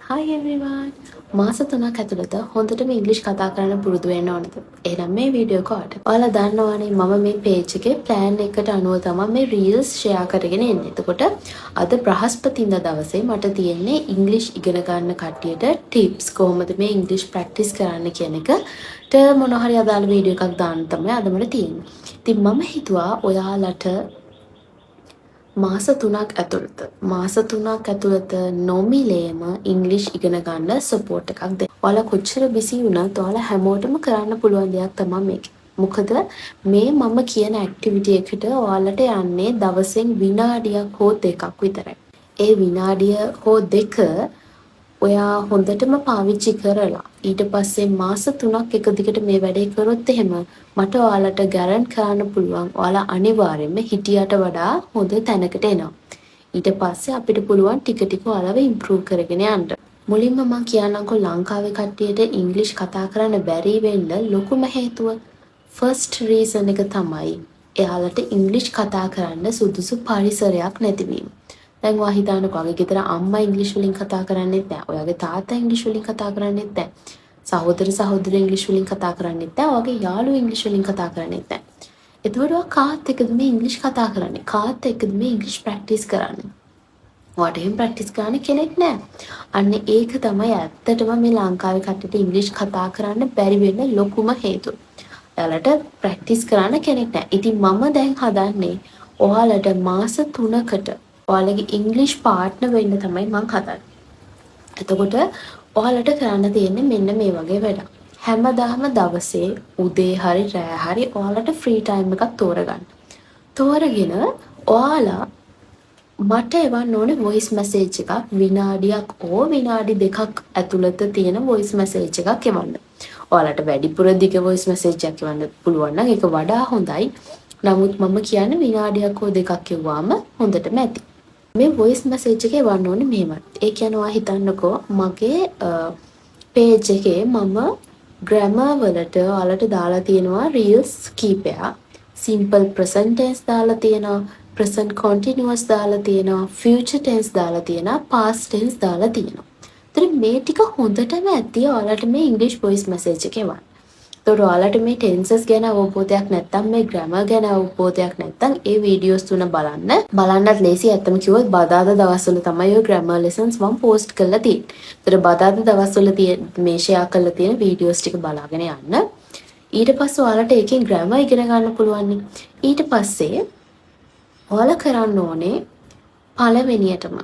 Hi everyone! මාස 3ක් ඇතුළත හොඳටම ඉංග්‍රීසි කතා කරන්න පුරුදු වෙන්න ඕනද? එහෙනම් මේ වීඩියෝ එක ඔයාලට. ඔයාලා දන්නවනේ මම මේ page එකේ plan එකට අනුව තමයි මේ reels share කරගෙන එන්නේ. එතකොට අද බ්‍රහස්පතින්දා දවසේ මට තියෙන්නේ ඉංග්‍රීසි ඉගෙන ගන්න කට්ටියට tips කොහොමද මේ ඉංග්‍රීසි practice කරන්න කියන එකට මොන හරි අදාළ වීඩියෝ එකක් දාන්න තමයි අද මට තියෙන්නේ. ඉතින් මම හිතුවා ඔයාලට මාස 3ක් ඇතුළත නොමිලේම ඉංග්‍රීසි ඉගෙන ගන්න සපෝට් එකක් දෙන්න. ඔයාලා කොච්චර බිසි වුණත් ඔයාලා හැමෝටම කරන්න පුළුවන් දෙයක් තමයි මේක. මොකද මේ මම කියන ඇක්ටිවිටි එකට ඔයාලට යන්නේ දවසෙන් විනාඩියක් හෝ දෙකක් විතරයි. ඒ විනාඩිය හෝ දෙක ඔයා හොඳටම පාවිච්චි කරලා ඊට පස්සේ මාස 3ක් එක දිගට මේ වැඩේ කරොත් එහෙම මට ඔයාලට ගැරන්ට් කරන්න පුළුවන් ඔයාලා අනිවාර්යයෙන්ම හිටියට වඩා හොඳ තැනකට එනවා. ඊට පස්සේ අපිට පුළුවන් ටික ටික ඔයාලව ඉම්ප්‍රූව් කරගෙන යන්න. මුලින්ම මම කියන්නම්කෝ ලංකාවේ කට්ටියට ඉංග්‍රීසි කතා කරන්න බැරි වෙන්න ලොකුම හේතුව ෆස්ට් රීසන් එක තමයි එයාලට ඉංග්‍රීසි කතා කරන්න සුදුසු පරිසරයක් නැතිවීම. දැන් ඔයා හිතන්නකෝ ඔයාගේ ගෙදර අම්මා ඉංග්‍රීසි වලින් කතා කරන්නේත් නැහැ. ඔයාගේ තාත්තා ඉංග්‍රීසි වලින් කතා කරන්නේත් නැහැ. සහෝදර සහෝදරියෝ ඉංග්‍රීසි වලින් කතා කරන්නේත් නැහැ. ඔයාගේ යාළුවෝ ඉංග්‍රීසි වලින් කතා කරන්නේත් නැහැ. එතකොට ඔයා කාත් එක්කද මේ ඉංග්‍රීසි කතා කරන්නේ? කාත් එක්කද මේ ඉංග්‍රීසි ප්‍රැක්ටිස් කරන්නේ? ඔයාට එහෙම ප්‍රැක්ටිස් කරන්න කෙනෙක් නැහැ. අන්න ඒක තමයි ඇත්තටම මේ ලංකාවේ කට්ටියට ඉංග්‍රීසි කතා කරන්න බැරි වෙන්න ලොකුම හේතුව. ඔයාලට ප්‍රැක්ටිස් කරන්න කෙනෙක් නැහැ. ඉතින් මම දැන් හදන්නේ ඔයාලට මාස 3කට ඔයාලගේ ඉංග්‍රීසි පාර්ට්නර් වෙන්න තමයි මම හදන්නේ. එතකොට ඔයාලට කරන්න තියෙන්නේ මෙන්න මේ වගේ වැඩක්. හැමදාම දවසේ උදේ හරි රෑ හරි ඔයාලට ෆ්‍රී ටයිම් එකක් තෝරගන්න. තෝරගෙන ඔයාලා මට එවන්න ඕනේ වොයිස් මැසේජ් එකක් විනාඩියක් ඕ විනාඩි දෙකක් ඇතුළත තියෙන වොයිස් මැසේජ් එකක් එවන්න. ඔයාලට වැඩිපුර දිග වොයිස් මැසේජ් එකක් එවන්න පුළුවන් නම් ඒක වඩා හොඳයි. නමුත් මම කියන්නේ විනාඩියක් හෝ දෙකක් එවුවාම හොඳටම ඇති. මේ වොයිස් මැසේජ් එකේ වන්න ඕනේ මෙහෙමයි. ඒ කියන්නේ ඔයා හිතන්නකෝ මගේ page එකේ මම grammar වලට ඔයාලට දාලා තියෙනවා reels කීපයක්. simple present tense දාලා තියෙනවා, present continuous දාලා තියෙනවා, future tense දාලා තියෙනවා, past tense දාලා තියෙනවා. ඒතර මේ ටික හොඳටම ඇති ඔයාලට මේ English voice message එකේ වන්න. ඒතකොට ඔයාලට මේ tenses ගැන අවබෝධයක් නැත්නම් මේ grammar ගැන අවබෝධයක් නැත්නම් ඒ වීඩියෝස් තුන බලන්නත් ලේසි. ඇත්තම කිව්වොත් බදාදා දවස්වල තමයි ඔය grammar lessons මම post කරලා තියෙන්නේ. ඒතර බදාදා දවස්වල මේ share කරලා තියෙන වීඩියෝස් ටික බලාගෙන යන්න. ඊට පස්සේ ඔයාලට ඒකෙන් grammar ඉගෙන ගන්න පුළුවන්. ඊට පස්සේ ඔයාලා කරන්න ඕනේ පළවෙනියටම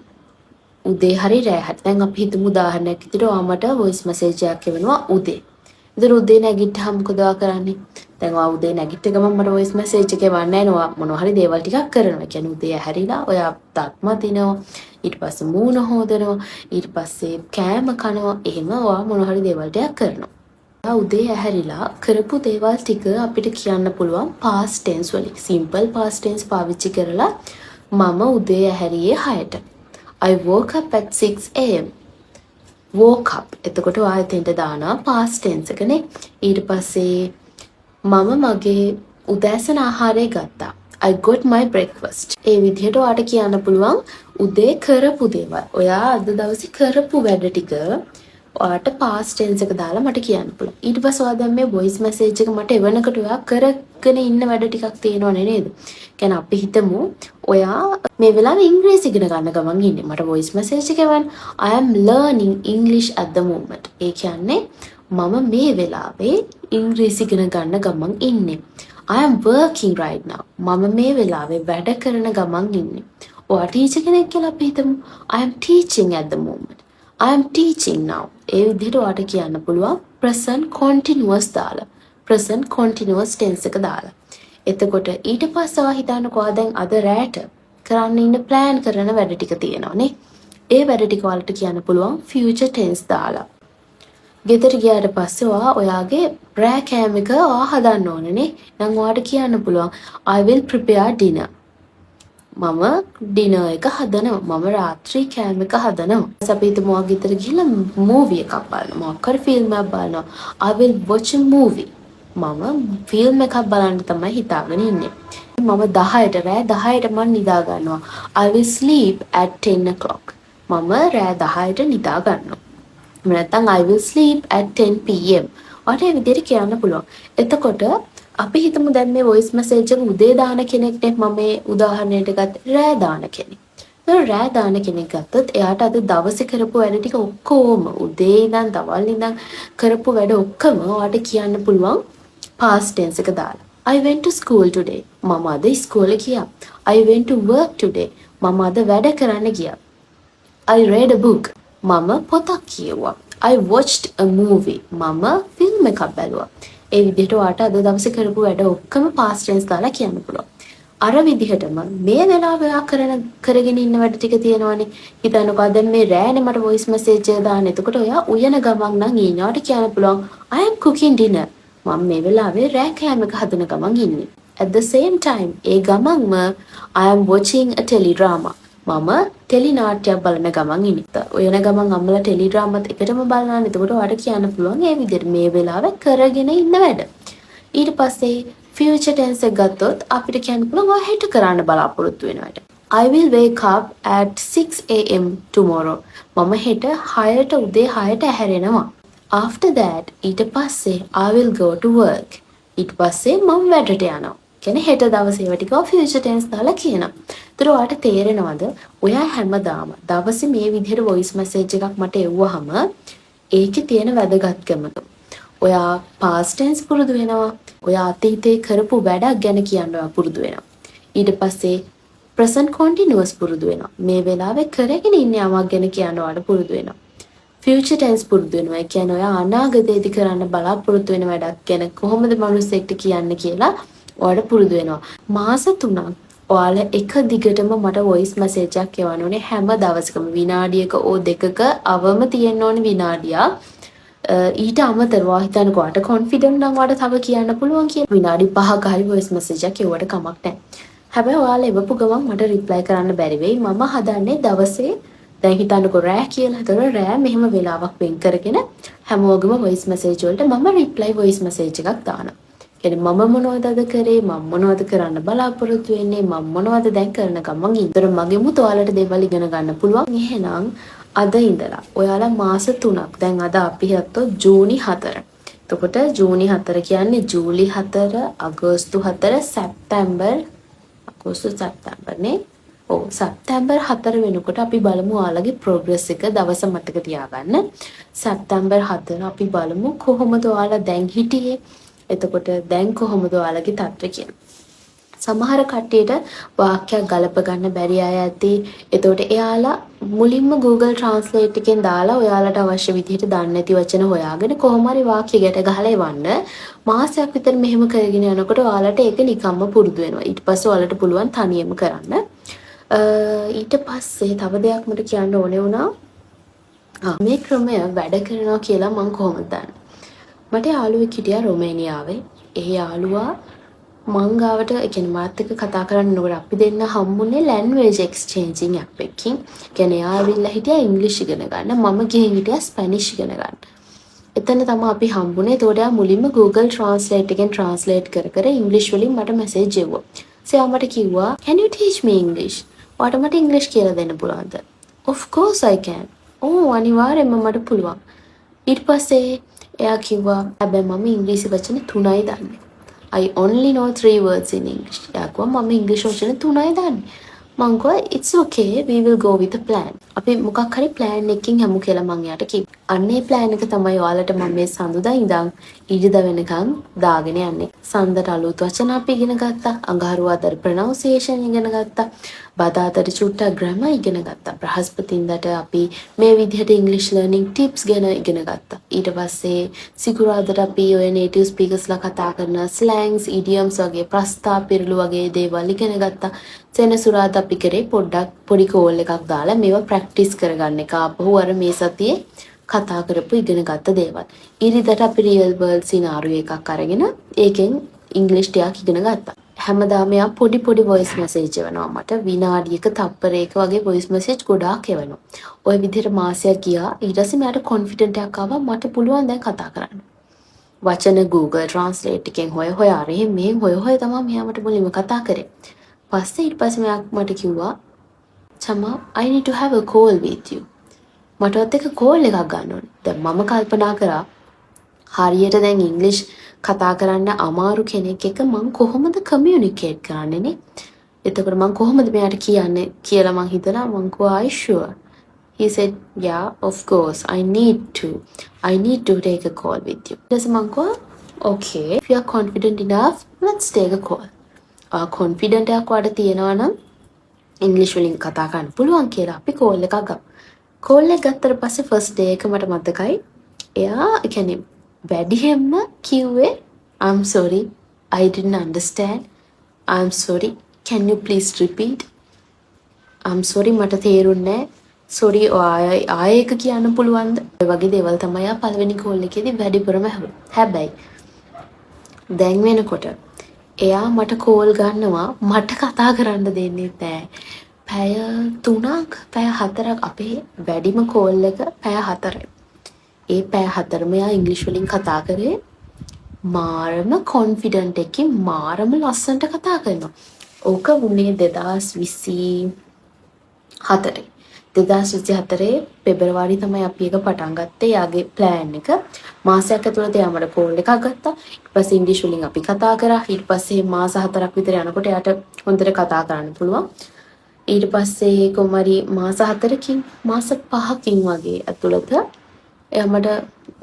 උදේ හරි රෑ හරි. දැන් අපි හිතමු උදාහරණයක් විදිහට ඔයාමට voice message එකක් එවනවා උදේ. ඉතින් උදේ නැගිට්ටහම මොකද කරන්නේ? දැන් ඔයා උදේ නැගිට්ට ගමන් මට voice message එකේ වන්නේ නැහැ නෝ මොනවා හරි දේවල් ටිකක් කරනවා. ඒ කියන්නේ උදේ ඇහැරිලා ඔයා දත් මදිනවා, ඊට පස්සේ මූණ හොදනවා, ඊට පස්සේ කෑම කනවා. එහෙම ඔයා මොනවා හරි දේවල් ටිකක් කරනවා. ඔයා උදේ ඇහැරිලා කරපු දේවල් ටික අපිට කියන්න පුළුවන් past tense වලින්. simple past tense පාවිච්චි කරලා මම උදේ ඇහැරියේ 6ට. I woke up at 6 am. woke up. එතකොට ඔයා එතෙන්ට දානවා past tense එකනේ. ඊට පස්සේ මම මගේ උදෑසන ආහාරය ගත්තා. I got my breakfast. ඒ විදිහට ඔයාට කියන්න පුළුවන් උදේ කරපු දේවල්. ඔයා අද දවසේ කරපු වැඩ ටික ඔයාට past tense එක දාලා මට කියන්න පුළුවන්. ඊට පස්සේ ඔයා දැන් මේ voice message එක මට එවනකොට ඔයා කරගෙන ඉන්න වැඩ ටිකක් තියෙනවනේ නේද? කියන්නේ අපි හිතමු ඔයා මේ වෙලාවේ ඉංග්‍රීසි ඉගෙන ගන්න ගමන් ඉන්නේ. මට voice message එක එවන්න. I am learning English at the moment. ඒ කියන්නේ මම මේ වෙලාවේ ඉංග්‍රීසි ඉගෙන ගන්න ගමන් ඉන්නේ. I am working right now. මම මේ වෙලාවේ වැඩ කරන ගමන් ඉන්නේ. ඔයා ටීචර් කෙනෙක් කියලා අපි හිතමු. I am teaching at the moment. I am teaching now. ඒ විදිහට ඔයාට කියන්න පුළුවන් present continuous දාලා. present continuous tense එක දාලා. එතකොට ඊට පස්සේ ඔයා හිතන්නකෝ දැන් අද රැට කරන්න ඉන්න plan කරන වැඩ ටික තියෙනවානේ. ඒ වැඩ ටික වලට කියන්න පුළුවන් future tense දාලා. ගෙදර ගියාට පස්සේ ඔයාගේ රෑ කෑම එක ඔයා හදන්න ඕනනේ. දැන් ඔයාට කියන්න පුළුවන් I will prepare dinner. මම ඩිනර් එක හදනවා. මම රාත්‍රී කෑම එක හදනවා. අපි හිතමු ඔයා ගෙදර ගිහලා මූවි එකක් බලනවා. මොකක් හරි ෆිල්ම් එකක් බලනවා. I will watch a movie. මම ෆිල්ම් එකක් බලන්න තමයි හිතාගෙන ඉන්නේ. මම 10ට රෑ 10ට මම නිදා ගන්නවා. I will sleep at 10 o'clock. මම රෑ 10ට නිදා ගන්නවා. නැත්නම් I will sleep at 10 pm. ඔයාලට ඒ විදිහට කියන්න පුළුවන්. එතකොට අපි හිතමු දැන් මේ voice message එක උදේ දාන කෙනෙක්ට මම මේ උදාහරණයට ගත්ත රෑ දාන කෙනෙක්. දැන් රෑ දාන කෙනෙක් ගත්තොත් එයාට අද දවසේ කරපු වැඩ ටික ඔක්කොම උදේ ඉඳන් දවල් ඉඳන් කරපු වැඩ ඔක්කොම ඔයාලට කියන්න පුළුවන් past tense එක දාලා. I went to school today. මම අද ඉස්කෝලේ ගියා. I went to work today. මම අද වැඩ කරන්න ගියා. I read a book. මම පොතක් කියුවා. I watched a movie. මම ෆිල්ම් එකක් බැලුවා. ඒ විදිහට ඔයාට අද දවසේ කරපු වැඩ ඔක්කොම past tense දාලා කියන්න පුළුවන්. අර විදිහටම මේ වෙලාවේ ඔයා කරගෙන ඉන්න වැඩ ටික තියෙනවනේ. හිතන්නකෝ දැන් මේ රෑනේ මට voice message එක දාන්න. එතකොට ඔයා උයන ගමන් නම් ඊනවට කියන්න පුළුවන් I am cooking dinner. මම මේ වෙලාවේ රෑ කෑම එක හදන ගමන් ඉන්නේ. At the same time ඒ ගමන්ම I am watching a teledrama. මම ටෙලි නාට්‍යයක් බලන ගමන් ඉන්නේ. ඔයන ගමන් අම්මලා ටෙලි ඩ්‍රාමාත් එකටම බලනවා. එතකොට ඔයාලට කියන්න පුළුවන් මේ විදිහට මේ වෙලාවේ කරගෙන ඉන්න වැඩ. ඊට පස්සේ future tense එක ගත්තොත් අපිට කියන්න පුළුවන් ඔයා හෙට කරන්න බලාපොරොත්තු වෙන වැඩ. I will wake up at 6 am tomorrow. මම හෙට 6ට උදේ 6ට ඇහැරෙනවා. After that ඊට පස්සේ I will go to work. ඊට පස්සේ මම වැඩට යනවා. කියන්නේ හෙට දවසේ ඒවා ටික future tense දාලා කියනවා. ඒතර ඔයාලට තේරෙනවද? ඔයා හැමදාම දවසේ මේ විදිහට voice message එකක් මට එව්වහම ඒකේ තියෙන වැදගත්කම. ඔයා past tense පුරුදු වෙනවා. ඔයා අතීතේ කරපු වැඩක් ගැන කියන්න ඔයා පුරුදු වෙනවා. ඊට පස්සේ present continuous පුරුදු වෙනවා. මේ වෙලාවේ කරගෙන ඉන්න යමක් ගැන කියන්න ඔයාලට පුරුදු වෙනවා. future tense පුරුදු වෙනවා. ඒ කියන්නේ ඔයා අනාගතයේදී කරන්න බලාපොරොත්තු වෙන වැඩක් ගැන කොහොමද මිනිස්සෙක්ට කියන්න කියලා ඔයාලට පුරුදු වෙනවා. මාස 3ක් ඔයාලා එක දිගටම මට voice message එකක් එවන්න ඕනේ හැම දවසකම විනාඩියක ඕ දෙකක අවම තියෙන්න ඕනේ විනාඩියක්. ඊට අමතරව හිතන්නකෝ ඔයාලට confident නම් ඔයාලට තව කියන්න පුළුවන් කියලා. විනාඩි 5ක හරි voice message එකක් එවුවට කමක් නැහැ. හැබැයි ඔයාලා එවපු ගමන් මට reply කරන්න බැරි වෙයි. මම හදන්නේ දවසේ දැන් හිතන්නකෝ රෑ කියලා. ඒතර රෑ මෙහෙම වෙලාවක් වෙන් කරගෙන හැමෝගෙම voice message වලට මම reply voice message එකක් දානවා. කියන්නේ මම මොනවද අද කරේ මම මොනවද කරන්න බලාපොරොත්තු වෙන්නේ මම මොනවද දැන් කරන ගමන් ඉතර මගෙමුත් ඔයාලට දේවල් ඉගෙන ගන්න පුළුවන්. එහෙනම් අද ඉඳලා ඔයාලා මාස 3ක් දැන් අද අපි හත්තෝ ජූනි 4. එතකොට ජූනි 4 කියන්නේ ජූලි 4 අගෝස්තු 4 සැප්තැම්බර් නේ. ඔව් සැප්තැම්බර් 4 වෙනකොට අපි බලමු ඔයාලගේ progress එක දවස මතක තියාගන්න. සැප්තැම්බර් 4 අපි බලමු කොහොමද ඔයාලා දැන් හිටියේ. එතකොට දැන් කොහොමද ඔයාලගේ තත්ත්වය කියලා. සමහර කට්ටියට වාක්‍යයක් ගලප ගන්න බැරි අය ඇති. එතකොට එයාලා මුලින්ම Google Translate එකෙන් දාලා ඔයාලට අවශ්‍ය විදිහට දන්නේ නැති වචන හොයාගෙන කොහොම හරි වාක්‍ය ගැට ගහලා එවන්න. මාසයක් විතර මෙහෙම කරගෙන යනකොට ඔයාලට ඒක නිකම්ම පුරුදු වෙනවා. ඊට පස්සේ ඔයාලට පුළුවන් තනියම කරන්න. ඊට පස්සේ තව දෙයක් මට කියන්න ඕනේ වුණා. මේ ක්‍රමය වැඩ කරනවා කියලා මම කොහොමද දන්නේ? මට යාළුවෙක් හිටියා රොමේනියාවේ. ඒ යාළුවා මං ගාවට ඒ කියන්නේ මාත් එක්ක කතා කරනකොට අපි දෙන්න හම්බුනේ language exchanging app එකකින්. කියන්නේ එයා ඇවිල්ලා හිටියා ඉංග්‍රීසි ඉගෙන ගන්න. මම ගිහින් හිටියා ස්පැනිෂ් ඉගෙන ගන්න. එතන තමයි අපි හම්බුනේ. ඒතකොට එයා මුලින්ම Google Translate එකෙන් translate කර ඉංග්‍රීසි වලින් මට message එවුවා. එයා මට කිව්වා can you teach me English? ඔයාට මට ඉංග්‍රීසි කියලා දෙන්න පුළුවන්ද? Of course I can. අනිවාර්යෙන්ම මට පුළුවන්. ඊට පස්සේ එයා කිව්වා හැබැයි මම ඉංග්‍රීසි වචන 3යි දන්නේ. I only know 3 words in English. එයා කිව්වා මම ඉංග්‍රීසි වචන 3යි දන්නේ. මං කිව්වා it's okay we will go with a plan. අපි මොකක් හරි plan එකකින් යමු කියලා මං එයාට කිව්වා. අන්නේ plan එක තමයි ඔයාලට මම මේ සඳුදා ඉඳන් ඊජදා වෙනකන් දාගෙන යන්නේ. සඳට අලුත් වචන අපි ඉගෙන ගත්තා. අඟහරුවාදා pronunciation ඉගෙන ගත්තා. බදාදට චුට්ටක් grammar ඉගෙන ගත්තා. බ්‍රහස්පතින්දාට අපි මේ විදිහට English learning tips ගැන ඉගෙන ගත්තා. ඊට පස්සේ සිකුරාදාට අපි ඔය native speakersලා කතා කරන slangs, idioms වගේ ප්‍රස්තාව පිරළු වගේ දේවල් ඉගෙන ගත්තා. සෙනසුරාදා අපි කරේ පොඩ්ඩක් පොඩි කෝල් එකක් දාලා මේවා practice කරගන්න එක. අපහු අර මේ සතියේ කතා කරපු ඉගෙන ගත්ත දේවල්. ඉරිදට අපි real world scenario එකක් අරගෙන ඒකෙන් English ටිකක් ඉගෙන ගත්තා. හැමදාම යා පොඩි voice message එවනවා මට විනාඩියක තප්පරයක වගේ voice message ගොඩාක් එවනවා. ওই විදිහට මාසයක් ගියා. ඊට පස්සේ මට confident එකක් ආවා මට පුළුවන් දැන් කතා කරන්න. වචන Google Translate එකෙන් හොය අරේ මේ හොය තමයි මෙයා මට මුලින්ම කතා කරේ. පස්සේ ඊට පස්සේ මෙයා මට කිව්වා "චමා I need to have a call with you." මටවත් එක කෝල් එකක් ගන්න ඕනේ. දැන් මම කල්පනා කරා හරියට දැන් ඉංග්‍රීසි කතා කරන්න අමාරු කෙනෙක් එක්ක මම කොහොමද කමියුනිකේට් කරන්නේ නේ? එතකොට මම කොහොමද මෙයාට කියන්නේ කියලා මං හිතලා මං කිව්වා are you sure? He said, yeah, of course. I need to take a call with you. ඊට පස්සේ මං කිව්වා okay, if you are confident enough, let's take a call. confident එකක් වඩ තියෙනවා නම් ඉංග්‍රීසි වලින් කතා කරන්න පුළුවන් කියලා අපි කෝල් එකක් ගමු. කෝල් එක ගත්තට පස්සේ ෆස්ට් ඩේ එක මට මතකයි. එයා කියන්නේ වැඩියෙන්ම කිව්වේ I'm sorry, I didn't understand. I'm sorry, can you please repeat? I'm sorry මට තේරුන්නේ නැහැ. sorry ආයෙ එක කියන්න පුළුවන්ද? ඔය වගේ දේවල් තමයි ආ පළවෙනි කෝල් එකේදී වැඩිපුරම ඇහුවේ. හැබැයි දැන් වෙනකොට එයා මට කෝල් ගන්නවා මට කතා කරන්න දෙන්නේ නැහැ. පැය 3ක් පැය 4ක් අපේ වැඩිම කෝල් එක පැය 4යි. ඒ පැය 4ම එයා ඉංග්‍රීසි වලින් කතා කරේ මාරම කොන්ෆිඩන්ට් එකකින් මාරම ලස්සනට කතා කරනවා. ඕක වුණේ 2024. 2024 පෙබරවාරි තමයි අපි එක පටන් ගත්තේ. යාගේ ප්ලෑන් එක මාසයක් ඇතුළත එයා මට කෝල් එකක් ගත්තා. ඊට පස්සේ ඉංග්‍රීසි වලින් අපි කතා කරා. ඊට පස්සේ මාස 4ක් විතර යනකොට එයාට හොඳට කතා කරන්න පුළුවන්. ඊට පස්සේ කොහමරි මාස 4කින් මාස 5කින් වගේ ඇතුළත එයා මට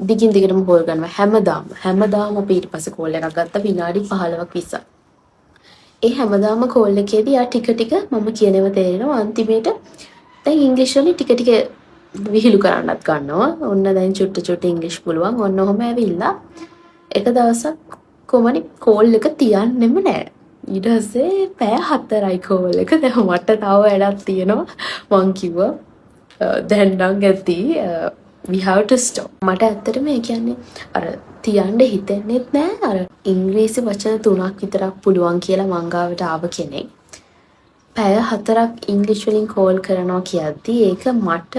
දිගින් දිගටම කෝල් කරනවා හැමදාම අපි ඊට පස්සේ කෝල් එකක් ගත්තා විනාඩි 15ක් 20ක්. ඒ හැමදාම කෝල් එකේදී යා ටික ටික මම කියනව තේරෙනවා අන්තිමේට දැන් ඉංග්‍රීසි වලින් ටික ටික විහිළු කරන්නත් ගන්නවා. ඔන්න දැන් චුට්ට ඉංග්‍රීසි පුළුවන්. ඔන්න ඔහම ඇවිල්ලා එක දවසක් කොහමරි කෝල් එක තියන්නෙම නෑ. ඊට පස්සේ පැය 4යි කෝල් එක. දැන් මට තව වැඩක් තියෙනවා. මං කිව්වා දැන් නම් ඇති we have to stop. මට ඇත්තටම ඒ කියන්නේ අර තියන්න හිතෙන්නෙත් නෑ. අර ඉංග්‍රීසි වචන 3ක් විතරක් පුළුවන් කියලා මං ගාවට ආව කෙනෙක්. පැය 4ක් ඉංග්‍රීසි වලින් කෝල් කරනවා කියද්දි ඒක මට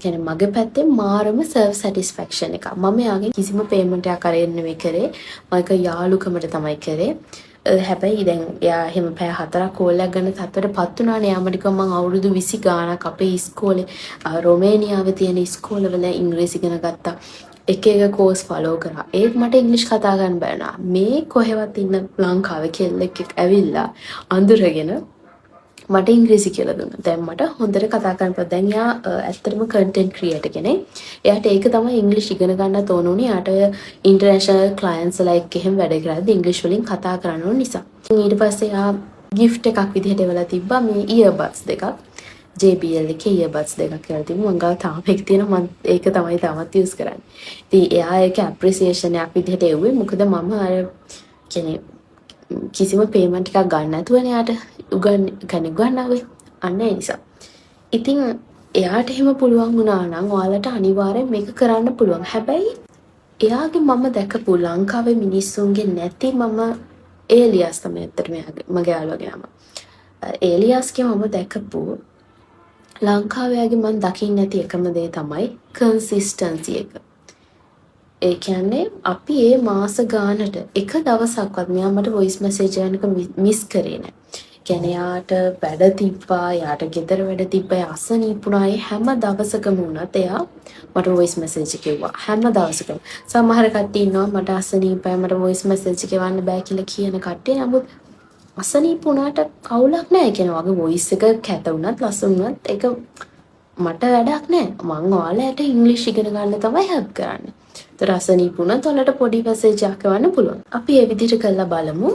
කියන්නේ මගේ පැත්තෙන් මාරම සර්ව් සැටිස්ෆැක්ෂන් එකක්. මම යාගෙන් කිසිම පේමන්ට් එකක් අරගෙන නෙවෙයි කරේ. මම ඒක යාළුකමට තමයි කරේ. හැබැයි දැන් එයා එහෙම පැය 4ක් කෝල් එකක් ගන්න තත්ත්වයටපත් වුණානේ. යාමට කිව්වා මම අවුරුදු 20 ගාණක් අපේ ඉස්කෝලේ රොමේනියාවේ තියෙන ඉස්කෝලවල ඉංග්‍රීසි ඉගෙන ගත්තා. එක කෝස් ෆලෝ කරා. ඒත් මට ඉංග්‍රීසි කතා ගන්න බෑ නා. මේ කොහෙවත් ඉන්න ලංකාවේ කෙල්ලෙක් ඇවිල්ලා අඳුරගෙන මට ඉංග්‍රීසි කියලා දුන්නා. දැන් මට හොඳට කතා කරන්න පුළුවන්. දැන් එයා ඇත්තටම කන්ටෙන්ට් ක්‍රියේටර් කෙනෙක්. එයාට ඒක තමයි ඉංග්‍රීසි ඉගෙන ගන්නත් ඕන උනේ. එයාට ඉන්ටර්නැෂනල් ක්ලයන්ට්ස්ලා එක්ක එහෙම වැඩ කරද්දී ඉංග්‍රීසි වලින් කතා කරන්න ඕන නිසා. ඊට පස්සේ එයා gift එකක් විදිහට එවලා තිබ්බා මේ earbuds දෙකක්. JBL එකේ earbuds දෙකක් කියලා තිබුණා. මං ගාව තාම එක තියෙනවා. මම ඒක තමයි තාමත් යූස් කරන්නේ. ඉතින් එයා ඒක ඇප්‍රීසියේෂන් එකක් විදිහට එව්වේ. මොකද මම අර කියන්නේ කිසිම පේමන්ට් එකක් ගන්න නැතුවනේ යාට උගන්වන්නේ අන්න ඒ නිසා. ඉතින් එයාට එහෙම පුළුවන් වුණා නම් ඔයාලට අනිවාර්යෙන් මේක කරන්න පුළුවන්. හැබැයි එයාගේ මම දැකපු ලංකාවේ මිනිස්සුන්ගේ නැති මම ඒලියස් තමයි ඇත්තටම මගේ යාළුවගේ නම. ඒලියස්ගේ මම දැකපු ලංකාවේගේ මම දකින්න නැති එකම දේ තමයි කන්සිස්ටන්සි එක. ඒ කියන්නේ අපි මේ මාස ගානට එක දවසක්වත් මෙයා මට වොයිස් මැසේජ් එකක් මිස් කරේ නැහැ. කියන්නේ යාට වැඩ තිබ්බා, යාට ගෙදර වැඩ තිබ්බා, අසනීපුණා. හැම දවසකම වුණත් එයා මට වොයිස් මැසේජ් එක කිව්වා. හැම දවසකම. සමහර කට්ටිය ඉන්නවා මට අසනීපයි මට වොයිස් මැසේජ් එක එවන්න බෑ කියලා කියන කට්ටිය. නමුත් අසනීපුණාට කවුලක් නැහැ කියන වගේ වොයිස් එක කැත වුණත් ලස්සන වුණත් ඒක මට වැඩක් නැහැ. මම ඔයාලට ඉංග්‍රීසි ඉගෙන ගන්න තමයි හෙල්ප් කරන්නේ. රසනීපුණත් ඔයාලට පොඩි මැසේජ් එකක් කරන්න පුළුවන්. අපි මේ විදිහට කරලා බලමු.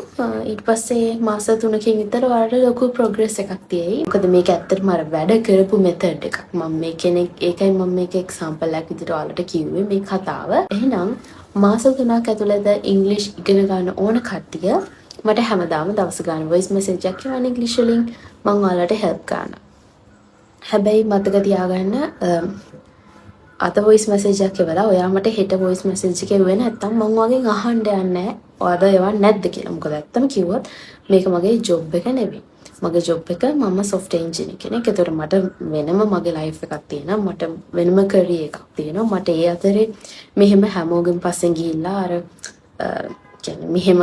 ඊට පස්සේ මාස 3කින් විතර ඔයාලට ලොකු ප්‍රොග්‍රස් එකක් තියෙයි. මොකද මේක ඇත්තටම අර වැඩ කරපු මෙතඩ් එකක්. මම මේ කෙනෙක් ඒකයි මම මේක එක්සැම්පල් එකක් විදිහට ඔයාලට කිව්වේ මේ කතාව. එහෙනම් මාස 3ක් ඇතුළත ඉංග්‍රීසි ඉගෙන ගන්න ඕන කට්ටිය මට හැමදාම දවස් ගාන වොයිස් මැසේජ් එකක් කියවන්න ඉංග්‍රීසි වලින් මම ඔයාලට හෙල්ප් කරනවා. හැබැයි මතක තියාගන්න අද වොයිස් මැසේජ් එකක් එවලා ඔයා මට හෙට වොයිස් මැසේජ් එක එවුවේ නැත්තම් මම වගේ අහන්න යන්නේ නැහැ. ඔයාද එවන්නේ නැද්ද කියලා. මොකද ඇත්තම කිව්වොත් මේක මගේ ජොබ් එක නෙවෙයි. මගේ ජොබ් එක මම software engineer කෙනෙක්. ඒතර මට වෙනම මගේ life එකක් තියෙනවා. මට වෙනම career එකක් තියෙනවා. මට ඒ අතරේ මෙහෙම හැමෝගෙන් පස්සෙන් ගිහිල්ලා අර කියන්නේ මෙහෙම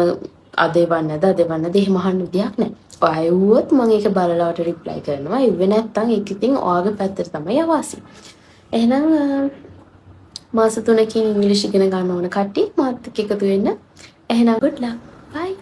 අද එවන්නද එහෙම අහන්න විදියක් නැහැ. ඔයා එව්වොත් මම ඒක බලලා ඔයාලට reply කරනවා. එව්වේ නැත්තම් ඒක ඉතින් ඔයාගේ පැත්තට තමයි අවාසි. එහෙනම් මාස 3කින් ඉංග්‍රීසි ඉගෙන ගන්න ඕන කට්ටිය මාත් එක්ක එකතු වෙන්න. එහෙනම් good luck. Bye.